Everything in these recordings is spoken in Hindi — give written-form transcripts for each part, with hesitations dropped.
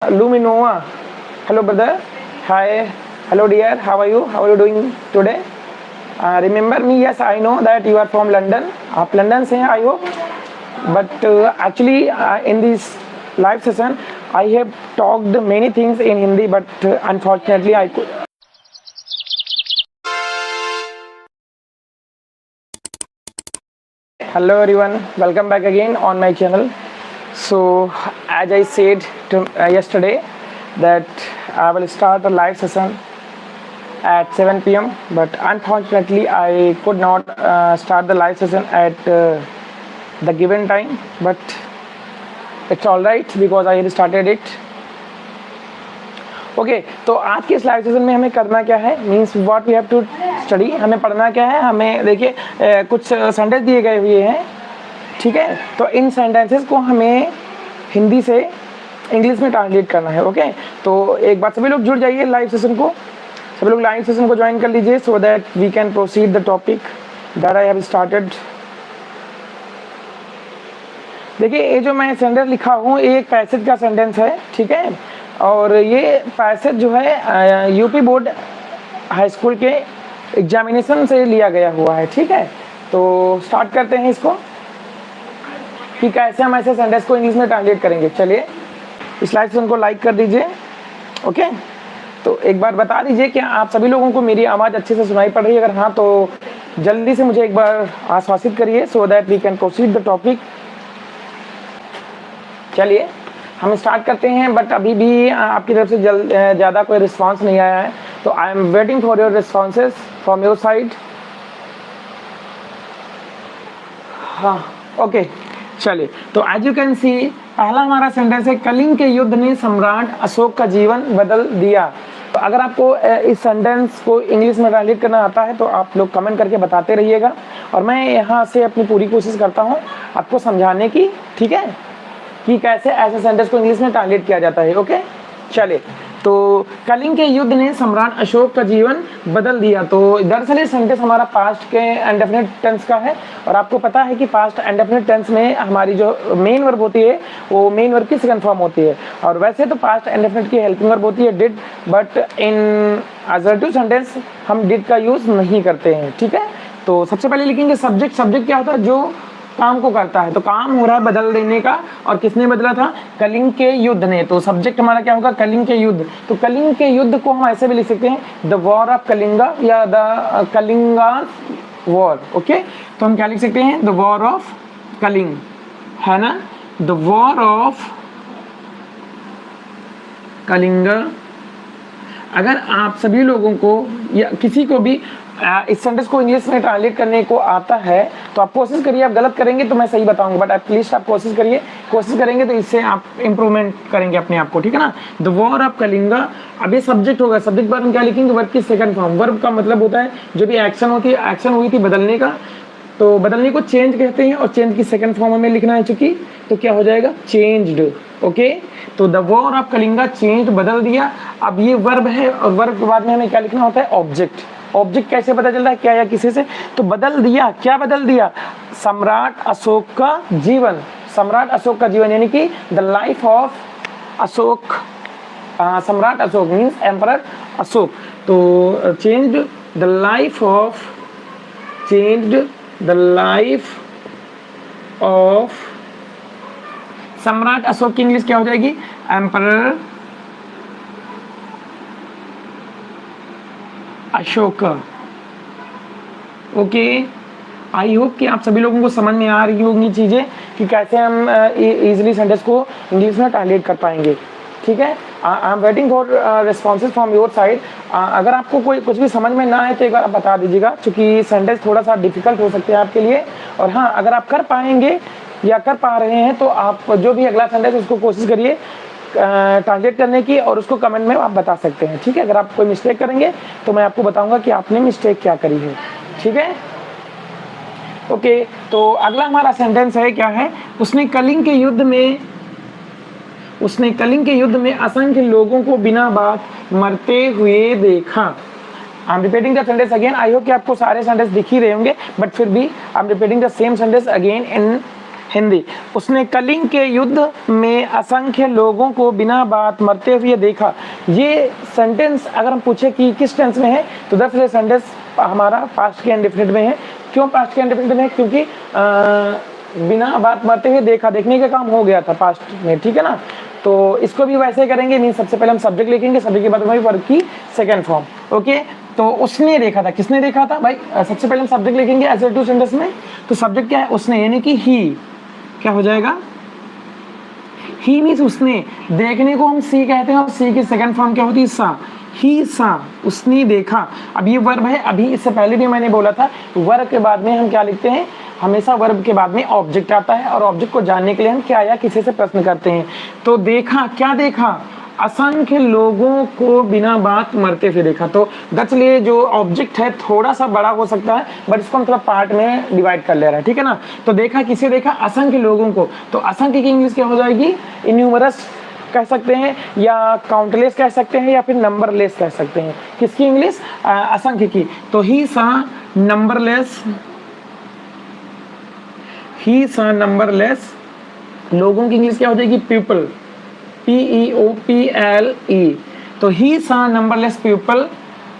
Luminoa. Hello, brother. Hi. Hello, dear. How are you? How are you doing today? Remember me? Yes, I know that you are from London. आप लंदन से हैं, I hope. But actually, in this live session, I have talked many things in Hindi, but unfortunately, I could. Hello, everyone. Welcome back again on my channel. So, as I said yesterday, that I will start a live session at 7 p.m. But unfortunately, I could not start the live session at the given time. But it's all right because I have started it. Okay तो आज के इस लाइव सेशन में हमें करना क्या है, means what we have to study, हमें पढ़ना क्या है। हमें देखिए कुछ सेंटेंस दिए गए हुए हैं, ठीक है। तो इन सेंटेंसेस को हमें हिंदी से इंग्लिश में ट्रांसलेट करना है। ओके तो एक बार सभी लोग जुड़ जाइए लाइव सेशन को, सभी लोग लाइव सेशन को ज्वाइन कर लीजिए so that we can proceed the topic that I have started. देखिए ये जो मैं सेंटेंस लिखा हूँ ये एक पैसेज का सेंटेंस है, ठीक है। और ये पैसेज जो है यूपी बोर्ड हाई स्कूल के एग्जामिनेशन से लिया गया हुआ है, ठीक है। तो स्टार्ट करते हैं इसको कि कैसे हम ऐसे सेंटेंस को इंग्लिश में ट्रांसलेट करेंगे। चलिए इस लाइव सेशन को लाइक कर दीजिए। ओके तो एक बार बता दीजिए कि आप सभी लोगों को मेरी आवाज़ अच्छे से सुनाई पड़ रही है, अगर हाँ तो जल्दी से मुझे एक बार आश्वासित करिए so that we can proceed the topic. चलिए हम स्टार्ट करते हैं, बट अभी भी आपकी तरफ से ज़्यादा कोई रिस्पांस नहीं आया है, तो I am waiting for your responses from your side. हाँ ओके चलिए तो एज यू कैन सी पहला हमारा सेंटेंस है, कलिंग के युद्ध ने सम्राट अशोक का जीवन बदल दिया। तो अगर आपको इस सेंटेंस को इंग्लिश में ट्रांसलेट करना आता है तो आप लोग कमेंट करके बताते रहिएगा, और मैं यहाँ से अपनी पूरी कोशिश करता हूँ आपको समझाने की, ठीक है, कि कैसे ऐसे सेंटेंस को इंग्लिश में ट्रांसलेट किया जाता है। ओके चलिए तो कलिंग के युद्ध ने सम्राट अशोक का जीवन बदल दिया। तो दरअसल ये सेंटेंस हमारा पास्ट के इंडेफिनिट टेंस का है, और आपको पता है कि पास्ट इंडेफिनिट टेंस में हमारी जो मेन वर्ब होती है वो मेन वर्ब की सेकंड फॉर्म होती है, और वैसे तो पास्ट इंडेफिनिट की हेल्पिंग वर्ब होती है did, but in assertive sentence हम डिड का यूज़ नहीं करते हैं, ठीक है। तो सबसे पहले लिखेंगे सब्जेक्ट। सब्जेक्ट क्या होता है, जो काम को करता है, तो काम हो रहा है बदल देने का, और किसने बदला था, कलिंग के युद्ध ने। तो सब्जेक्ट हमारा क्या होगा, कलिंग के युद्ध। तो कलिंग के युद्ध को हम ऐसे भी लिख सकते हैं द वॉर ऑफ कलिंगा या द कलिंगा वॉर। ओके तो हम क्या लिख सकते हैं, द वॉर ऑफ कलिंग, है ना, द वॉर ऑफ कलिंगा। अगर आप सभी लोगों को या किसी को भी इस सेंटेंस को इंग्लिश में ट्रांसलेट करने को आता है तो आप कोशिश करिए, आप गलत करेंगे तो मैं सही बताऊंगा, बट एटलीस्ट आप कोशिश करिए, कोशिश करेंगे तो इससे आप इंप्रूवमेंट करेंगे अपने आप को, ठीक है ना। द वॉर ऑफ कलिंगा, अब ये सब्जेक्ट होगा, सब्जेक्ट बाद हम क्या लिखेंगे, वर्ब की सेकंड फॉर्म। वर्ब का मतलब होता है जो भी एक्शन होती है, एक्शन हुई थी बदलने का, तो बदलने को चेंज कहते हैं, और चेंज की सेकंड फॉर्म हमें लिखना है चूंकि, तो क्या हो जाएगा, चेंज्ड। ओके तो the war of Kalinga changed, बदल दिया। अब ये वर्ब है, और वर्ब के बाद में हमें क्या लिखना होता है, ऑब्जेक्ट। ऑब्जेक्ट कैसे पता चलता है, क्या या किसी से, तो बदल दिया, क्या बदल दिया, सम्राट अशोक का जीवन। सम्राट अशोक का जीवन यानी कि द लाइफ ऑफ अशोक, सम्राट अशोक मीन्स एम्परर अशोक। तो changed the life of, changed the life of सम्राट अशोक की इंग्लिश क्या हो जाएगी, emperor Ashok. Okay I hope कि आप सभी लोगों को समझ में आ रही होंगी चीज़ें कि कैसे हम इजीली सेंटेंस को इंग्लिश में ट्रांसलेट कर पाएंगे, ठीक है। I am waiting for responses from your side. अगर आपको कोई कुछ भी समझ में ना आए तो एक बार आप बता दीजिएगा, क्योंकि सेंटेंस थोड़ा सा डिफिकल्ट हो सकते हैं आपके लिए। और हाँ अगर आप कर पाएंगे या कर पा रहे हैं तो आप जो भी अगला सेंटेंस उसको कोशिश करिए ट्रांसलेट करने की, और उसको कमेंट में आप बता सकते हैं, ठीक है। अगर आप कोई मिस्टेक करेंगे तो मैं आपको बताऊंगा कि आपने मिस्टेक क्या करी है, ठीक है। ओके तो अगला हमारा सेंटेंस है, क्या है, उसने कलिंग के युद्ध में, उसने कलिंग के युद्ध में असंख्य लोगों को बिना बात मरते हुए देखा। I am repeating the sentence again. I hope कि आपको सारे सेंटेंस दिख ही रहे होंगे, बट फिर भी I am repeating the same sentence again in Hindi. उसने कलिंग के युद्ध में असंख्य लोगों को बिना बात मरते हुए देखा। ये सेंटेंस अगर हम पूछे कि किस टेंस में है, तो दरअसल ये सेंटेंस हमारा पास्ट के इंडेफिनिट में है। क्यों पास्ट के इंडेफिनिट में है? क्योंकि बिना बात मरते हुए देखा, देखने का काम हो गया था पास्ट में, ठीक है ना। तो इसको भी वैसे करेंगे, मीन सबसे पहले हम सब्जेक्ट लिखेंगे, सब्जेक्ट के बाद हमारी वर्ब की सेकंड फॉर्म। ओके, तो उसने देखा था, किसने देखा था भाई? सबसे पहले हम सब्जेक्ट लिखेंगे एसर्टिव सेंटेंस में, तो सब्जेक्ट क्या है? उसने, यानी कि ही। क्या हो जाएगा? ही मीन्स उसने। देखने को हम सी कहते हैं और सी की सेकंड फॉर्म क्या होती है? सा। ही सा, उसने देखा। अब ये वर्ब है, अभी इससे पहले भी मैंने बोला था वर्ब के बाद में हम क्या लिखते हैं? हमेशा वर्ब के बाद में ऑब्जेक्ट आता है, और ऑब्जेक्ट को जानने के लिए हम क्या या किसी से प्रश्न करते हैं। तो देखा, क्या देखा? असंख्य लोगों को बिना बात मरते हुए देखा। तो दरअसल ये जो ऑब्जेक्ट है थोड़ा सा बड़ा हो सकता है, बट इसको हम थोड़ा पार्ट में डिवाइड कर ले रहे हैं, ठीक है ना। तो देखा, किसे देखा? असंख्य लोगों को। तो असंख्य की इंग्लिश क्या हो जाएगी? इन्यूमरस कह सकते हैं, या काउंटलेस कह सकते हैं, या फिर नंबरलेस कह सकते हैं। किसकी इंग्लिश? असंख्य की। तो ही सा नंबरलेस, ही सा नंबरलेस लोगों की इंग्लिश क्या हो जाएगी? People, PEOPLE। तो ही सा नंबरलेस पीपल,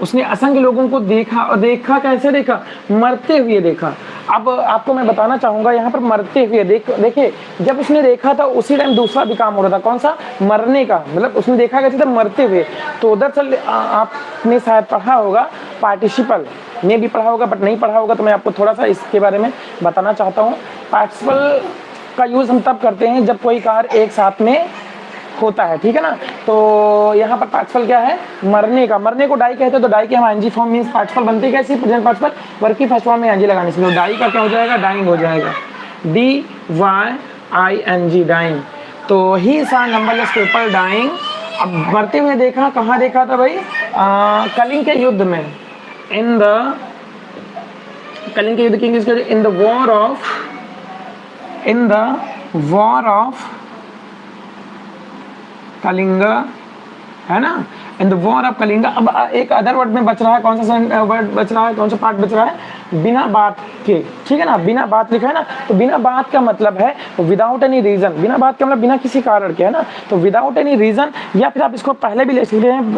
उसने असंख्य लोगों को देखा। और देखा कैसे देखा? मरते हुए देखा। अब आपको मैं बताना चाहूंगा यहाँ पर मरते हुए देखिए, जब उसने देखा था उसी टाइम दूसरा भी काम हो रहा था। कौन सा? मरने का। मतलब उसने देखा कैसे था? मरते हुए। तो दरअसल आपने शायद पढ़ा होगा, पार्टिसिपल ने भी पढ़ा होगा, बट नहीं पढ़ा होगा तो मैं आपको थोड़ा सा इसके बारे में बताना चाहता हूँ। पार्टिसिपल का यूज हम तब करते हैं जब कोई कार्य एक साथ में होता है, ठीक है ना। तो यहाँ पर पार्टिसिपल क्या है? मरने का। मरने को डाई कहते हैं, तो डाई के हम आईएनजी फॉर्म मींस पार्टिसिपल बनते कैसे? प्रेजेंट पार्टिसिपल, वर्ब की फर्स्ट फॉर्म में आईएनजी लगाने से। तो डाई का क्या हो जाएगा? डाइंग हो जाएगा, DYING, डाइंग। तो ही सा नंबरलेस पीपल डाइंग। अब मरते हुए देखा, कहाँ देखा था भाई? कलिंग के युद्ध में, इन द, कलिंग के युद्ध की English in the war of, in the war of Kalinga, है ना, इन द वॉर ऑफ कलिंगा। अब एक अदर वर्ड में बच रहा है, कौन सा वर्ड बच रहा है, कौन सा पार्ट बच रहा है? बिना बात के, ठीक है ना। बिना बात लिखा है ना, तो बिना बात का मतलब है विदाउट एनी रीजन। बिना बात का मतलब बिना किसी कारण के, है ना। तो विदाउट एनी रीजन, या फिर आप इसको पहले भी ले सकते हैं,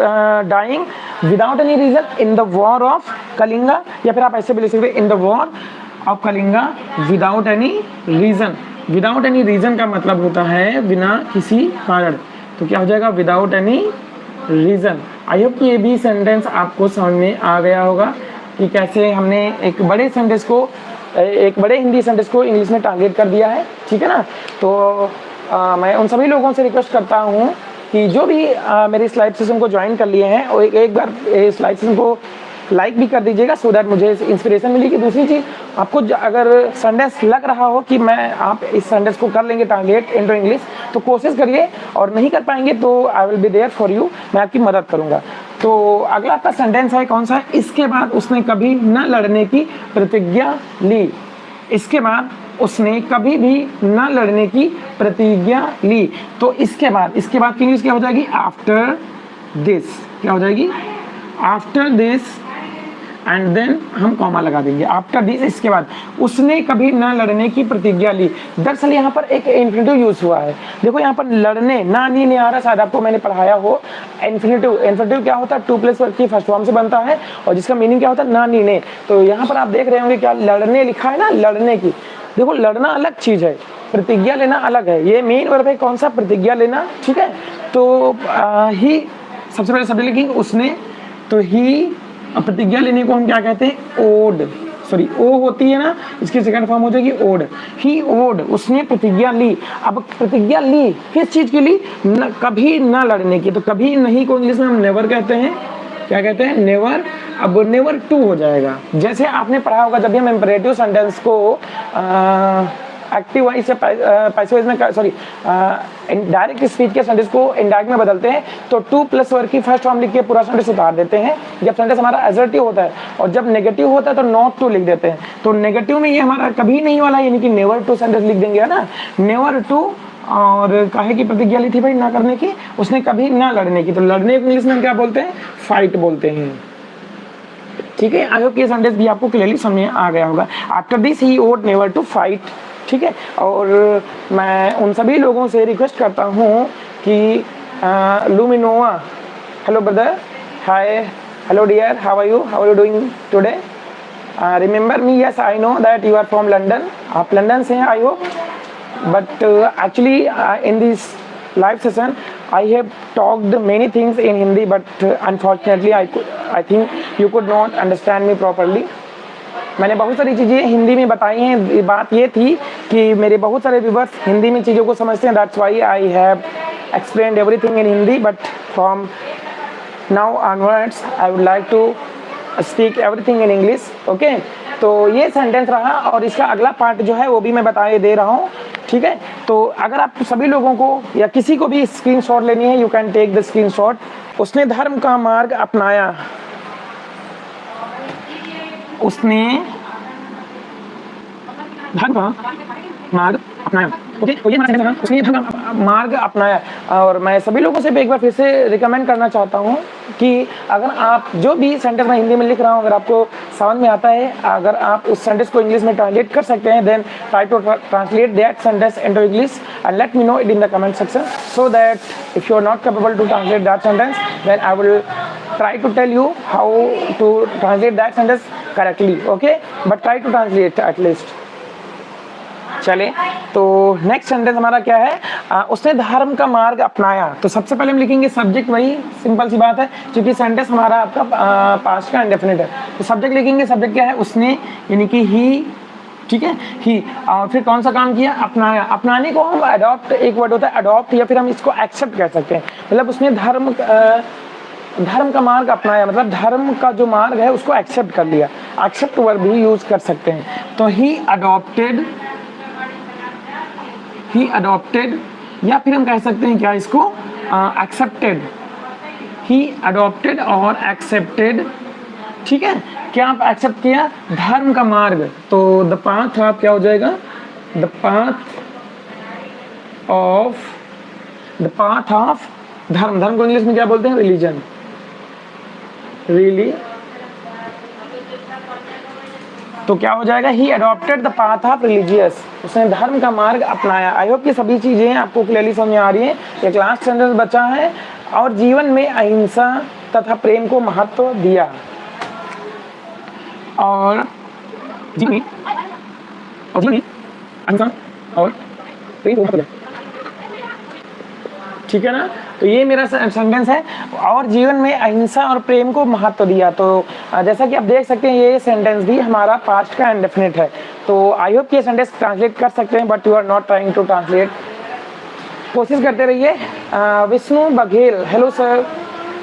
dying without any reason in the war of Kalinga, या फिर आप ऐसे भी ले सकते हैं, in the war of Kalinga without any reason. Without any reason का मतलब होता है बिना किसी कारण। तो क्या हो जाएगा? Without any reason. I hope कि ये भी सेंटेंस आपको समझ में आ गया होगा कि कैसे हमने एक बड़े सेंटेंस को, एक बड़े हिंदी सेंटेंस को इंग्लिश में ट्रांसलेट कर दिया है, ठीक है ना। तो मैं उन सभी लोगों से रिक्वेस्ट करता हूँ कि जो भी मेरे इस लाइव सेशन को ज्वाइन कर लिए हैं, और एक बार इस लाइव सेशन को लाइक भी कर दीजिएगा, सो दैट मुझे इंस्पिरेशन मिलेगी। दूसरी चीज़, आपको अगर सेंटेंस लग रहा हो कि मैं, आप इस सेंटेंस को कर लेंगे ट्रांसलेट इनटू इंग्लिश, तो कोशिश करिए, और नहीं कर पाएंगे तो I will be there for you, मैं आपकी मदद करूंगा। तो अगला आपका सेंटेंस है, कौन सा है? इसके बाद उसने कभी न लड़ने की प्रतिज्ञा ली। इसके बाद उसने कभी भी न लड़ने की प्रतिज्ञा ली। तो इसके बाद, इसके बाद की इंग्लिश क्या हो जाएगी? After this. क्या हो जाएगी? आफ्टर दिस, एंड देन हम कॉमा लगा देंगे, आफ्टर दिस, इसके बाद उसने कभी न लड़ने की प्रतिज्ञा ली। दरअसल यहाँ पर एक इन्फिनिटिव यूज हुआ है। देखो यहाँ पर लड़ने, ना नी नहीं आ रहा, शायद आपको मैंने पढ़ाया हो। इन्फिनिटिव, इन्फिनिटिव क्या होता है? टू प्लस वर्ब की फर्स्ट फॉर्म से बनता है, और जिसका मीनिंग क्या होता है? ना नी ने। तो यहाँ पर आप देख रहे होंगे क्या लड़ने लिखा है ना, लड़ने की। देखो लड़ना अलग चीज है, प्रतिज्ञा लेना अलग है। ये मेन वर्ब है, कौन सा? प्रतिज्ञा लेना, ठीक है। तो ही, सबसे पहले शब्द लिखेंगे उसने, तो ही, प्रतिज्ञा लेने को हम क्या कहते हैं? ओड, सॉरी ओ होती है ना, इसकी सेकंड फॉर्म हो जाएगी ओड। ही ओड, उसने प्रतिज्ञा ली। अब प्रतिज्ञा ली किस चीज की ली? कभी न लड़ने की। तो कभी नहीं को इंग्लिश में हम नेवर कहते हैं। क्या कहते हैं? नेवर। अब नेवर टू हो जाएगा। जैसे आपने पढ़ा होगा, जब भी हम इंपरेटिव सेंटेंस को एक्टिव वॉइस से पैसिव वॉइस में, सॉरी डायरेक्ट स्पीच के सेंटेंस को इनडायरेक्ट में बदलते हैं, तो टू प्लस वर्ब की फर्स्ट फॉर्म लिख के पूरा सेंटेंस उतार देते हैं। जब सेंटेंस हमारा एसर्टिव होता है, और जब नेगेटिव होता है तो नॉट टू लिख देते हैं। तो नेगेटिव में ये हमारा कभी नहीं वाला, यानी कि नेवर टू सेंटेंस लिख देंगे, है ना। नेवर टू, और काहे की प्रतिज्ञा ली थी भाई? ना करने की। उसने कभी ना लड़ने की। तो लड़ने को इंग्लिश में क्या बोलते हैं? फाइट बोलते हैं, ठीक है। आई होप ये सेंटेंस भी आपको क्लियरली समझ में आ गया होगा। After this he would never to fight ठीक है। और मैं उन सभी लोगों से रिक्वेस्ट करता हूँ कि Luminova, hello brother, hi, hello dear, how are you doing today? Remember me, yes I know that you are from London, आप लंदन से हैं I hope, but actually in this live session I have talked many things in Hindi, but unfortunately I think you could not understand me properly. मैंने बहुत सारी चीज़ें हिंदी में बताई हैं। बात ये थी कि मेरे बहुत सारे व्यूवर्स हिंदी में चीज़ों को समझते हैं, that's why I have explained everything in Hindi, but from now onwards I would like to speak everything in English. Okay, तो ये सेंटेंस रहा और इसका अगला पार्ट जो है वो भी मैं बताए दे रहा हूँ, ठीक है। तो अगर आप सभी लोगों को या किसी को भी स्क्रीनशॉट लेनी है, you can take the screenshot. उसने धर्म का मार्ग अपनाया, उसने धर्म का मार्ग अपनाया। ओके, तो ये हमारा सेंटेंस है, उसने धर्म का मार्ग अपनाया। और मैं सभी लोगों से एक बार फिर से रिकमेंड करना चाहता हूँ कि अगर आप जो भी सेंटेंस मैं हिंदी में लिख रहा हूँ अगर आपको समझ में आता है, अगर आप उस सेंटेंस को इंग्लिश में ट्रांसलेट कर सकते हैं, then try to translate that sentence into English and let me know it in the comment section, so that if you are not capable to translate that sentence then I will try to tell you how to translate that sentence correctly, okay, but try to translate at least। चले, तो नेक्स्ट सेंटेंस हमारा क्या है? उसने धर्म का मार्ग अपनाया। तो सबसे पहले हम लिखेंगे सब्जेक्ट, वही सिंपल सी बात है क्योंकि सेंटेंस हमारा आपका पास्ट का इंडेफिनिट है। तो सब्जेक्ट लिखेंगे, सब्जेक्ट क्या है? उसने, यानी कि ही, ठीक है, ही। और फिर कौन सा काम किया? अपनाया। अपनाने को हम अडॉप्ट, एक वर्ड होता है अडॉप्ट, या फिर हम इसको एक्सेप्ट कह सकते हैं। मतलब उसने धर्म का मार्ग अपनाया, मतलब धर्म का जो मार्ग है उसको एक्सेप्ट कर लिया। एक्सेप्ट वर्ड भी यूज कर सकते हैं। तो ही अडॉप्टेड, या फिर हम कह सकते हैं क्या इसको, एक्सेप्टेड। ही अडॉप्टेड और एक्सेप्टेड, ठीक है। क्या आप एक्सेप्ट किया? धर्म का मार्ग। तो द पाथ ऑफ क्या हो जाएगा? द पाथ ऑफ धर्म। धर्म को इंग्लिश में क्या बोलते हैं? रिलीजन, तो क्या हो जाएगा? He adopted the path of religious, उसने धर्म का मार्ग अपनाया। आई होप ये सभी चीजें आपको क्लियरली समझ में आ रही है। एक लास्ट सेंटेंस बचा है, और जीवन में अहिंसा तथा प्रेम को महत्व दिया। और जीवन में अहिंसा और प्रेम को महत्व दिया, ठीक है ना। तो ये मेरा सेंटेंस है, और जीवन में अहिंसा और प्रेम को महत्व दिया। तो जैसा कि आप देख सकते हैं ये सेंटेंस भी हमारा पास्ट का इंडेफिनिट है। तो आई होप कि ये सेंटेंस ट्रांसलेट कर सकते हैं, but you are not trying to translate, कोशिश करते रहिए। Vishnu Baghel, hello sir,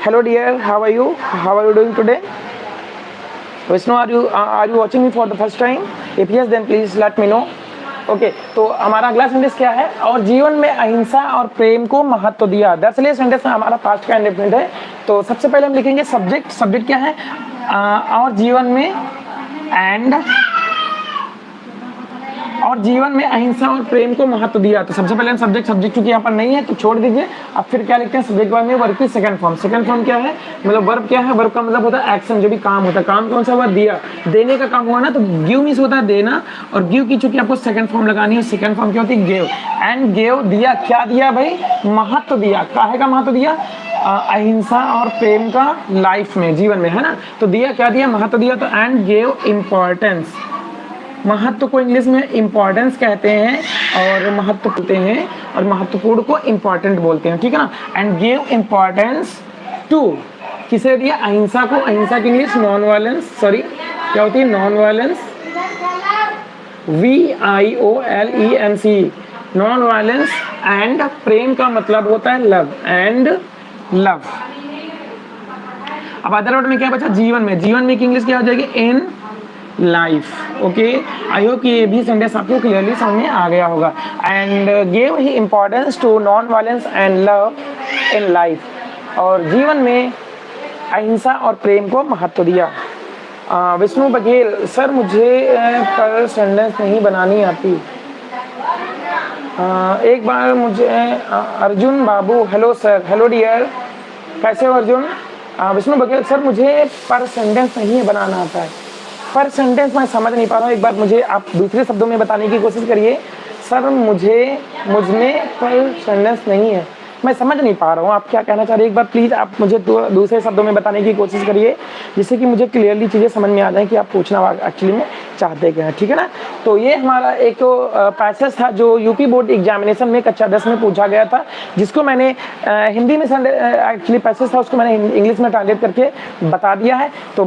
hello dear, how are you doing today? Vishnu, are you watching me for the first time? If yes then please let me know. Okay, तो हमारा अगला सेंटेंस क्या है? और जीवन में अहिंसा और प्रेम को महत्व दिया। दरअसल ये सेंटेंस हमारा पास्ट का इंडेफिनिट है। तो सबसे पहले हम लिखेंगे सब्जेक्ट। सब्जेक्ट क्या है? और जीवन में और जीवन में अहिंसा और प्रेम को महत्व दिया। तो सबसे पहले हम सब्जेक्ट चूंकि यहाँ पर नहीं है तो छोड़ दीजिए। अब फिर क्या लिखते हैं? सब्जेक्ट बाद में वर्ब की सेकंड फॉर्म। सेकंड फॉर्म क्या है? मतलब वर्ब क्या है? वर्ब का मतलब होता है एक्शन, जो भी काम होता है। काम कौन सा हुआ? दिया, देने का काम हुआ ना। तो गिव मीन्स होता है देना, और गिव की चूंकि आपको सेकंड फॉर्म लगानी है, सेकंड फॉर्म क्या होती है? गिव। एंड गिव, दिया। क्या दिया भाई? महत्व दिया। काहे का महत्व दिया? अहिंसा और प्रेम का लाइफ में, जीवन में, है ना। तो दिया, क्या दिया? महत्व दिया। तो एंड गिव इम्पोर्टेंस। महत्व को इंग्लिश में इम्पोर्टेंस कहते हैं, और महत्व बोलते हैं, और महत्वपूर्ण को इम्पोर्टेंट बोलते हैं, ठीक है ना। एंड गिव इम्पोर्टेंस टू, किसे दिया? अहिंसा को। अहिंसा की इंग्लिश नॉन वायलेंस, सॉरी क्या होती है? Non violence, VIOLENC, non violence. And प्रेम का मतलब होता है लव, एंड लव। अब अदर वर्ड में क्या बचा? जीवन में। जीवन में की इंग्लिश क्या हो जाएगी? In life. Okay, I hope कि ये भी सेंटेंस आपको क्लियरली समझ में आ गया होगा। And give he importance to non violence and love in life, और जीवन में अहिंसा और प्रेम को महत्व दिया। विष्णु बघेल, सर मुझे पर सेंटेंस नहीं बनानी आती। एक बार मुझे अर्जुन बाबू, हेलो सर, हेलो डियर, कैसे हो अर्जुन? विष्णु बघेल, सर मुझे पर सेंटेंस नहीं बनाना आता है। पर सेंटेंस मैं समझ नहीं पा रहा हूँ, एक बार मुझे आप दूसरे शब्दों में बताने की कोशिश करिए। सर मुझे, मुझ में पर सेंटेंस नहीं है, मैं समझ नहीं पा रहा हूँ आप क्या कहना चाह रहे हैं। एक बार प्लीज़ आप मुझे दूसरे शब्दों में बताने की कोशिश करिए, जिससे कि मुझे क्लियरली चीज़ें समझ में आ जाए कि आप पूछना एक्चुअली में चाहते क्या हैं, ठीक है ना। तो ये हमारा एक तो पैसेज था जो यूपी बोर्ड एग्जामिनेशन में कक्षा 10 में पूछा गया था, जिसको मैंने हिंदी में एक्चुअली पैसेज था उसको मैंने इंग्लिश में ट्रांसलेट करके बता दिया है। तो